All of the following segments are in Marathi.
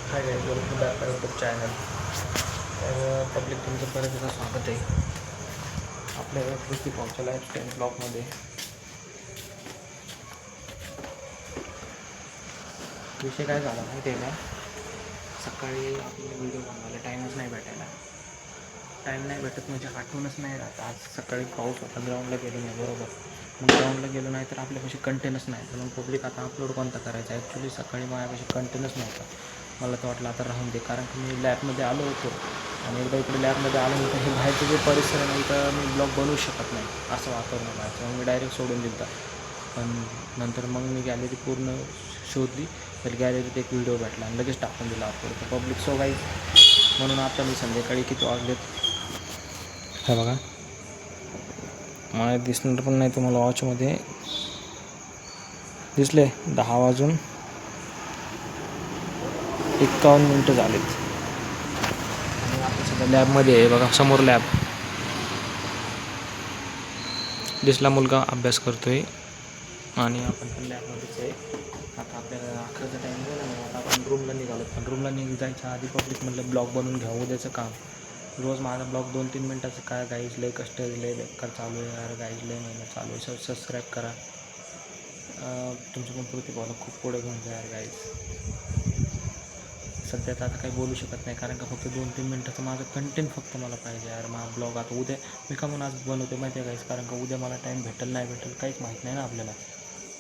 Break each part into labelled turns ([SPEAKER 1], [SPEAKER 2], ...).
[SPEAKER 1] High guys, welcome back to YouTube channel. तर पब्लिक तुमचं परत एकदा स्वागत आहे आपल्या कृती पावच्या लाईफस्टाईल ब्लॉगमध्ये. विषय काय झाला माहिती आहे का, सकाळी आपल्याला व्हिडिओ बनवायला टाईमच नाही भेटायला. टाईम नाही भेटत म्हणजे आठवणच नाही राहत. आज सकाळी पाऊस होता, ग्राउंडला गेलो नाही बरोबर. मग ग्राउंडला गेलो नाही तर आपल्यापाशी कंटेनच नाही. तर मग पब्लिक आता अपलोड कोणता करायचा. ॲक्च्युली सकाळी माझ्यापाशी कंटेनच नव्हता. मला तर वाटलं आता राहून दे, कारण की मी लॅबमध्ये आलो होतो आणि एकदा इकडे लॅबमध्ये आल्यानंतर हे बाहेरचे जे परिसर आहे ना, इथं मी ब्लॉग बनवू शकत नाही असं वातावरण आहे बाहेरचं. मग मी डायरेक्ट सोडून दिलं. पण नंतर मग मी गॅलरी पूर्ण शोधली तर गॅलरीत एक व्हिडिओ भेटला आणि लगेच टाकून दिला अपलोड. तर पब्लिक सो गाईज, म्हणून आता मी संध्याकाळी किती वाजलेत हे बघा, मला दिसणार पण नाही तुम्हाला वॉचमध्ये. दिसले 10:51 झालेत आणि आपण सध्या लॅबमध्ये आहे बघा. समोर लॅब दिसला, मुलगा अभ्यास करतोय आणि आपण पण लॅबमध्येच आहे. आता आपल्याला अकराचा टाईम गेला ना, आता आपण रूमला निघालो. पण रूमला जायच्या आधी पब्लिक म्हटलं ब्लॉग बनवून घ्या उद्याचं काम. रोज माझा ब्लॉग 2-3 मिनटाचं काय गाईज, लय कष्ट लय बेकार चालू आहे यार गाईज, लय मेहनत चालू आहे. सबस्क्राईब करा. तुमचं पण प्रतिभाला खूप पुढे घेऊन जा यार गाईज. सध्या तर आता काही बोलू शकत नाही, कारण का फक्त 2-3 मिनटाचं माझं कंटेंट फक्त मला पाहिजे यार. माझा ब्लॉग आता उद्या मी का म्हणून आज बनवते माहिती आहे गाईज, कारण का उद्या मला टाईम भेटेल नाही भेटेल काहीच माहीत नाही ना आपल्याला.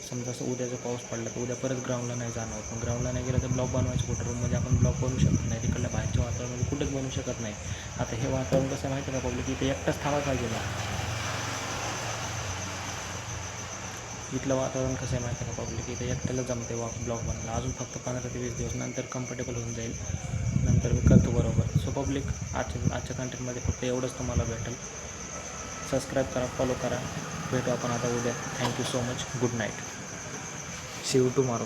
[SPEAKER 1] समजा असं उद्या जर पाऊस पडला तर उद्या परत ग्राउंडला नाही जाणार. पण ग्राउंडला नाही गेलं तर ब्लॉग बनवायचं कुठं. रूममध्ये आपण ब्लॉग बनवू शकत नाही, तिकडल्या बाहेरच्या वातावरणामध्ये कुठंच बनवू शकत नाही. आता हे वातावरण कसं माहिती आहे का पब्लिक, इथे एकटाच थांबायला पाहिजे ना. इथलं वातावरण कसं आहे माहिती आहे का पब्लिक, इथे एकट्याला जमते ब्लॉग बनवायला. अजून फक्त 15 ते 20 दिवस नंतर कम्फर्टेबल होऊन जाईल, नंतर मी करतो बरोबर. सो पब्लिक, आजच्या कंटेंटमध्ये फक्त एवढंच तुम्हाला भेटेल. सबस्क्राईब करा, फॉलो करा. भेटू आपण आता उद्या. Thank you so much. Good night. See you tomorrow.